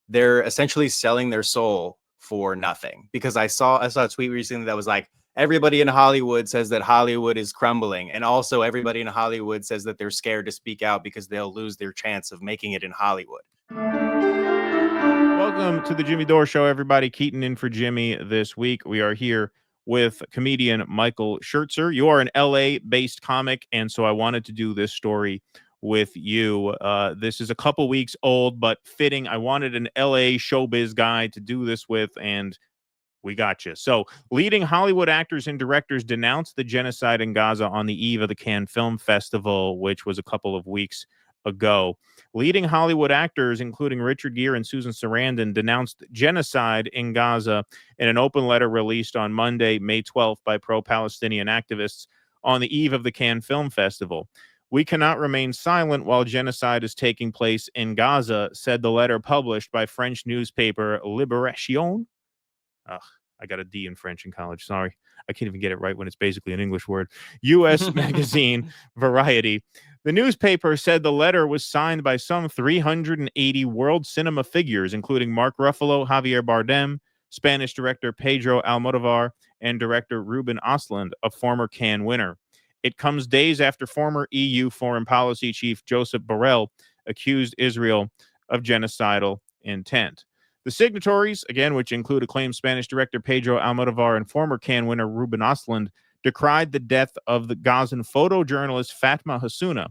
they're essentially selling their soul for nothing. Because I saw a tweet recently that was like, everybody in Hollywood says that Hollywood is crumbling, and also everybody in Hollywood says that they're scared to speak out because they'll lose their chance of making it in Hollywood. Welcome to the Jimmy Dore Show, everybody. Keaton in for Jimmy this week. We are here with comedian Michael Schertzer. You are an LA-based comic, and so I wanted to do this story with you. This is a couple weeks old, but fitting. I wanted an LA showbiz guy to do this with, and we got you. So, leading Hollywood actors and directors denounced the genocide in Gaza on the eve of the Cannes Film Festival, which was a couple of weeks ago. Leading Hollywood actors, including Richard Gere and Susan Sarandon, denounced genocide in Gaza in an open letter released on Monday, May 12th, by pro-Palestinian activists on the eve of the Cannes Film Festival. "We cannot remain silent while genocide is taking place in Gaza," said the letter published by French newspaper Libération. Ugh, I got a D in French in college. Sorry. I can't even get it right when it's basically an English word. U.S. magazine Variety. The newspaper said the letter was signed by some 380 world cinema figures, including Mark Ruffalo, Javier Bardem, Spanish director Pedro Almodovar, and director Ruben Östlund, a former Cannes winner. It comes days after former EU foreign policy chief Josep Borrell accused Israel of genocidal intent. The signatories, again, which include acclaimed Spanish director Pedro Almodovar and former Cannes winner Ruben Östlund, decried the death of the Gazan photojournalist Fatma Hassouna.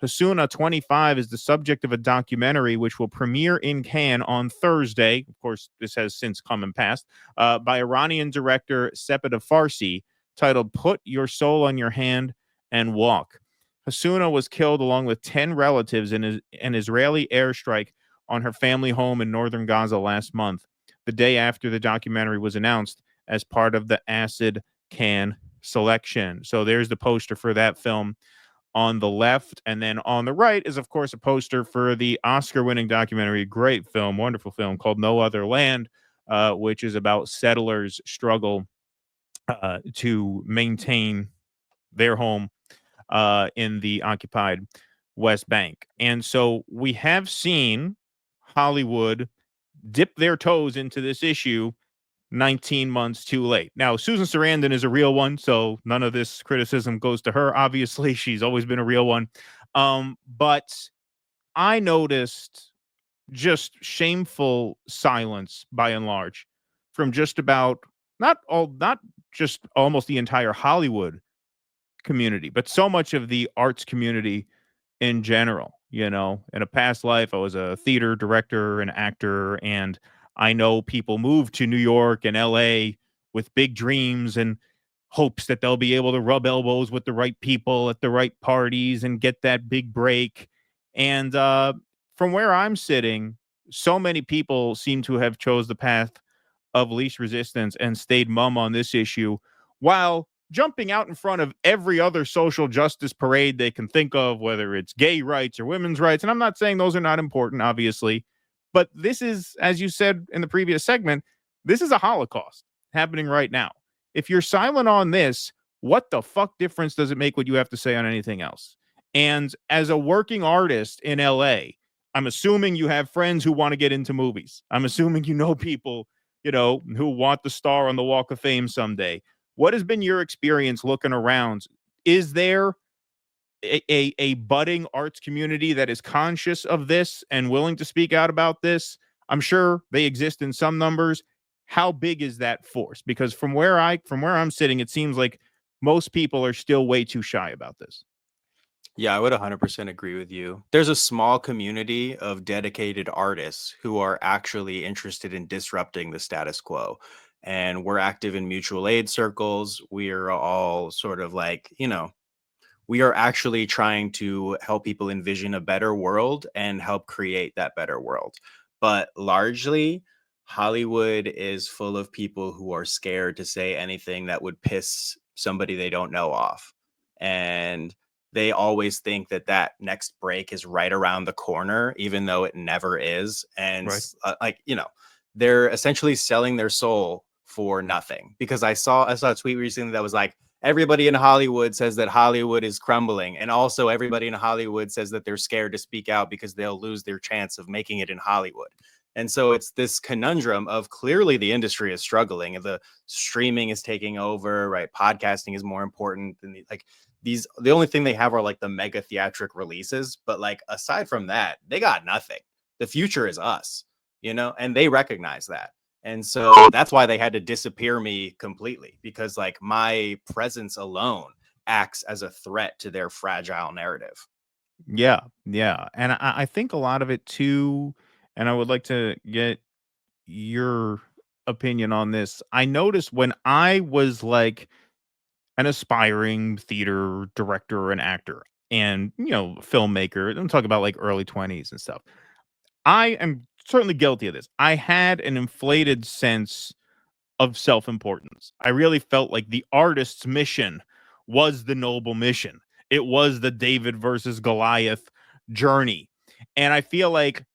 Hassouna, 25, is the subject of a documentary which will premiere in Cannes on Thursday. Of course, this has since come and passed, by Iranian director Sepeda Farsi, titled "Put Your Soul on Your Hand and Walk." Hassouna was killed along with 10 relatives in an Israeli airstrike on her family home in northern Gaza last month, the day after the documentary was announced as part of the Acid Cannes selection. So there's the poster for that film on the left. And then on the right is, of course, a poster for the Oscar-winning documentary, great film, wonderful film, called No Other Land, which is about settlers' struggle to maintain their home in the occupied West Bank. And so we have seen Hollywood dip their toes into this issue 19 months too late. Now, Susan Sarandon is a real one, so none of this criticism goes to her. Obviously, she's always been a real one. But I noticed just shameful silence by and large from just about not just almost the entire Hollywood community, but so much of the arts community in general. You know, in a past life, I was a theater director and actor, and I know people move to New York and LA with big dreams and hopes that they'll be able to rub elbows with the right people at the right parties and get that big break. And from where I'm sitting, so many people seem to have chose the path of least resistance and stayed mum on this issue, while jumping out in front of every other social justice parade they can think of, whether it's gay rights or women's rights. And I'm not saying those are not important, obviously, but this is, as you said in the previous segment, this is a Holocaust happening right now. If you're silent on this, what the fuck difference does it make what you have to say on anything else? And as a working artist in LA, I'm assuming you have friends who want to get into movies. I'm assuming you know people, you know, who want the star on the Walk of Fame someday. What has been your experience looking around? Is there a budding arts community that is conscious of this and willing to speak out about this? I'm sure they exist in some numbers. How big is that force? Because from where I'm sitting, it seems like most people are still way too shy about this. Yeah, I would 100% agree with you. There's a small community of dedicated artists who are actually interested in disrupting the status quo. And we're active in mutual aid circles. We are all sort of like, we are actually trying to help people envision a better world and help create that better world. But largely, Hollywood is full of people who are scared to say anything that would piss somebody they don't know off. And they always think that that next break is right around the corner, even though it never is. And Right. they're essentially selling their soul for nothing. Because I saw a tweet recently that was like, everybody in Hollywood says that Hollywood is crumbling, and also everybody in Hollywood says that they're scared to speak out because they'll lose their chance of making it in Hollywood. And so it's this conundrum of clearly the industry is struggling and the streaming is taking over, right? Podcasting is more important than like these. The only thing they have are like the mega theatric releases. But like aside from that, they got nothing. The future is us, and they recognize that. And so that's why they had to disappear me completely, because like my presence alone acts as a threat to their fragile narrative. Yeah, yeah, and I think a lot of it too, and I would like to get your opinion on this. I noticed when I was like an aspiring theater director and actor and, filmmaker, I'm talking about like early 20s and stuff. I am certainly guilty of this. I had an inflated sense of self-importance. I really felt like the artist's mission was the noble mission. It was the David versus Goliath journey. And I feel like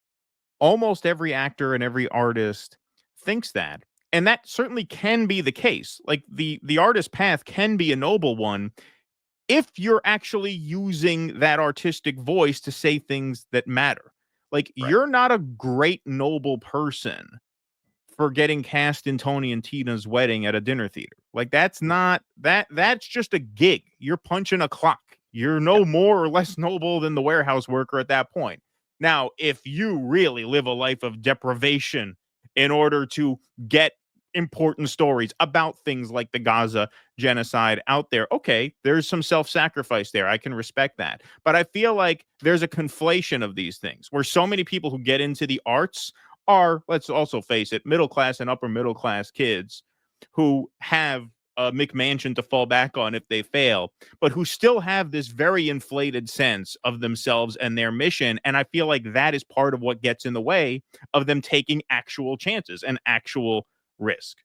almost every actor and every artist thinks that. And that certainly can be the case. Like the artist path can be a noble one if you're actually using that artistic voice to say things that matter. Like Right. you're not a great noble person for getting cast in Tony and Tina's wedding at a dinner theater. Like that's not that's just a gig. You're punching a clock. You're Yeah. no more or less noble than the warehouse worker at that point. Now, if you really live a life of deprivation in order to get important stories about things like the Gaza genocide out there, okay, there's some self-sacrifice there. I can respect that. But I feel like there's a conflation of these things where so many people who get into the arts are, let's also face it, middle class and upper middle class kids who have a McMansion to fall back on if they fail, but who still have this very inflated sense of themselves and their mission. And I feel like that is part of what gets in the way of them taking actual chances and actual risk.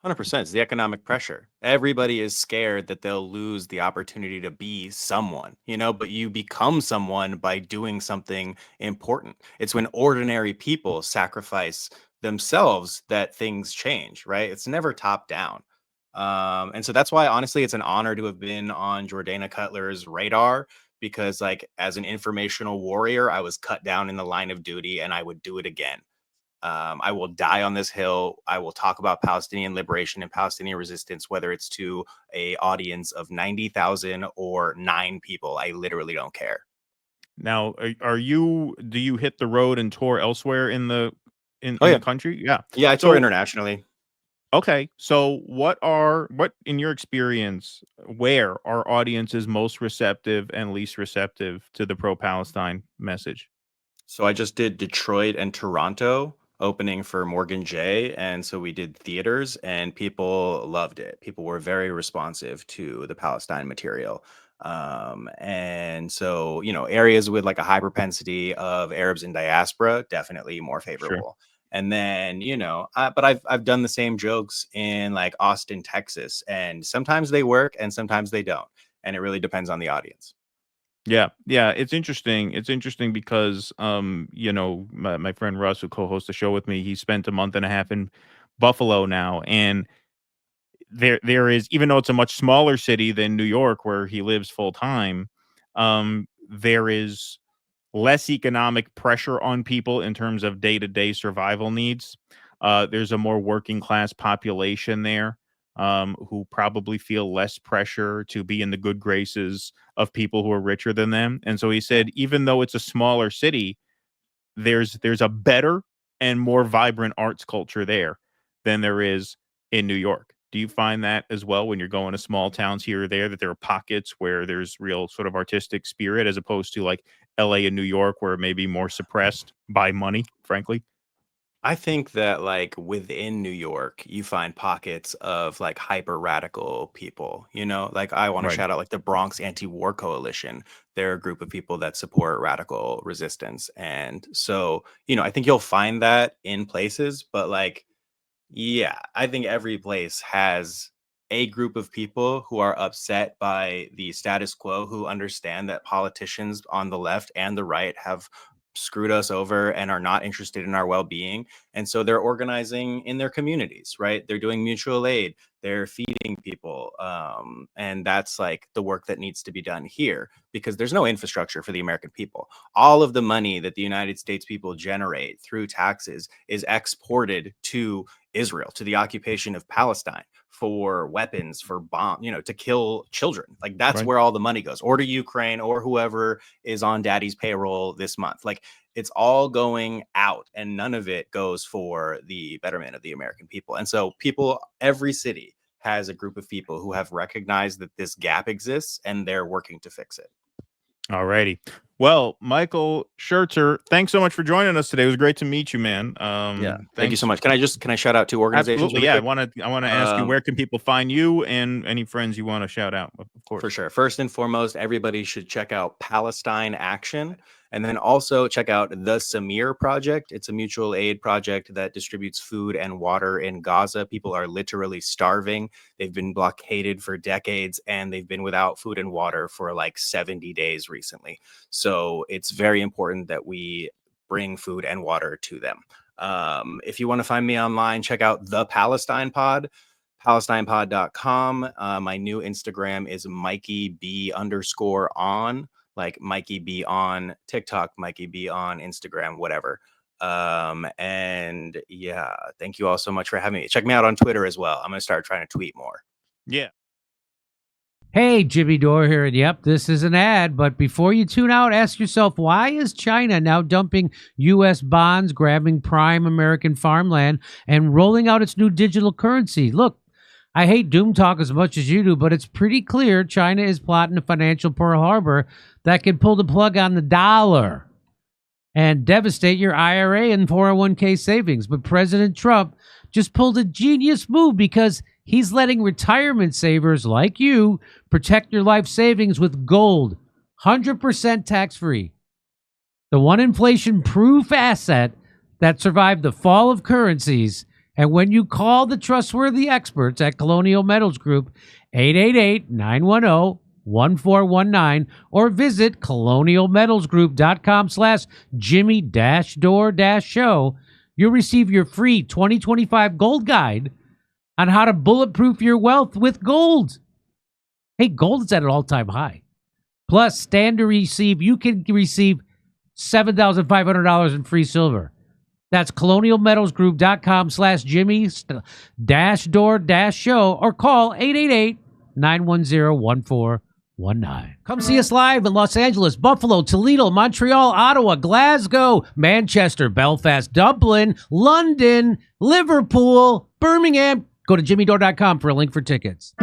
100%. It's the economic pressure. Everybody is scared that they'll lose the opportunity to be someone, but you become someone by doing something important. It's when ordinary people sacrifice themselves that things change, right? It's never top down. And so that's why, honestly, it's an honor to have been on Jordana Cutler's radar, because, like, as an informational warrior, I was cut down in the line of duty and I would do it again. I will die on this hill. I will talk about Palestinian liberation and Palestinian resistance, whether it's to a audience of 90,000 or 9 people. I literally don't care. Now, do you hit the road and tour elsewhere in the Oh in yeah, the country? Yeah. yeah. I tour So internationally. okay. So what in your experience, where are audiences most receptive and least receptive to the pro-Palestine message? So I just did Detroit and Toronto opening for Morgan J. And so we did theaters and people loved it. People were very responsive to the Palestine material. And so, areas with like a high propensity of Arabs in diaspora, definitely more Sure. favorable. And then, but I've done the same jokes in like Austin, Texas, and sometimes they work and sometimes they don't. And it really depends on the audience. Yeah, yeah, it's interesting. It's interesting because, my friend Russ, who co-hosts the show with me, he spent a month and a half in Buffalo now, and there is, even though it's a much smaller city than New York, where he lives full time, there is less economic pressure on people in terms of day-to-day survival needs. There's a more working class population there, who probably feel less pressure to be in the good graces of people who are richer than them. And so he said, even though it's a smaller city, there's a better and more vibrant arts culture there than there is in New York. Do you find that as well when you're going to small towns here or there, that there are pockets where there's real sort of artistic spirit, as opposed to like LA and New York, where it may be more suppressed by money, frankly? I think that like within New York, you find pockets of like hyper radical people, like I want to Right. shout out like the Bronx Anti-War Coalition. They're a group of people that support radical resistance. And so, I think you'll find that in places, but like, yeah, I think every place has a group of people who are upset by the status quo, who understand that politicians on the left and the right have screwed us over and are not interested in our well-being. And so they're organizing in their communities, right? They're doing mutual aid, they're feeding people. And that's like the work that needs to be done here, because there's no infrastructure for the American people. All of the money that the United States people generate through taxes is exported to Israel, to the occupation of Palestine, for weapons, for bomb, to kill children. Like that's Right. where all the money goes, or to Ukraine, or whoever is on daddy's payroll this month. Like it's all going out, and none of it goes for the betterment of the American people. And so every city has a group of people who have recognized that this gap exists, and they're working to fix it. All righty. Well, Michael Schertzer, thanks so much for joining us today. It was great to meet you, man. Thank you so much. Can I shout out two organizations? Absolutely. Yeah. I want to ask you, where can people find you and any friends you want to shout out? Of course. For sure. First and foremost, everybody should check out Palestine Action, and then also check out the Samir Project. It's a mutual aid project that distributes food and water in Gaza. People are literally starving. They've been blockaded for decades, and they've been without food and water for like 70 days recently. So it's very important that we bring food and water to them. If you want to find me online, check out the Palestine Pod, PalestinePod.com. My new Instagram is MikeyB_on, like Mikey B on TikTok, Mikey B on Instagram, whatever. And yeah, thank you all so much for having me. Check me out on Twitter as well. I'm going to start trying to tweet more. Yeah. Hey, Jimmy Dore here, and yep, this is an ad, but before you tune out, ask yourself, why is China now dumping U.S. bonds, grabbing prime American farmland, and rolling out its new digital currency? Look, I hate doom talk as much as you do, but it's pretty clear China is plotting a financial Pearl Harbor that could pull the plug on the dollar and devastate your IRA and 401k savings. But President Trump just pulled a genius move, because he's letting retirement savers like you protect your life savings with gold, 100% tax-free. The one inflation-proof asset that survived the fall of currencies. And when you call the trustworthy experts at Colonial Metals Group, 888-910-1419, or visit colonialmetalsgroup.com/Jimmy-Dore-show, you'll receive your free 2025 gold guide on how to bulletproof your wealth with gold. Hey, gold is at an all-time high. Plus, you can receive $7,500 in free silver. That's colonialmetalsgroup.com/Jimmy-Dore-show, or call 888-910-1419. Come see us live in Los Angeles, Buffalo, Toledo, Montreal, Ottawa, Glasgow, Manchester, Belfast, Dublin, London, Liverpool, Birmingham. Go to jimmydore.com for a link for tickets.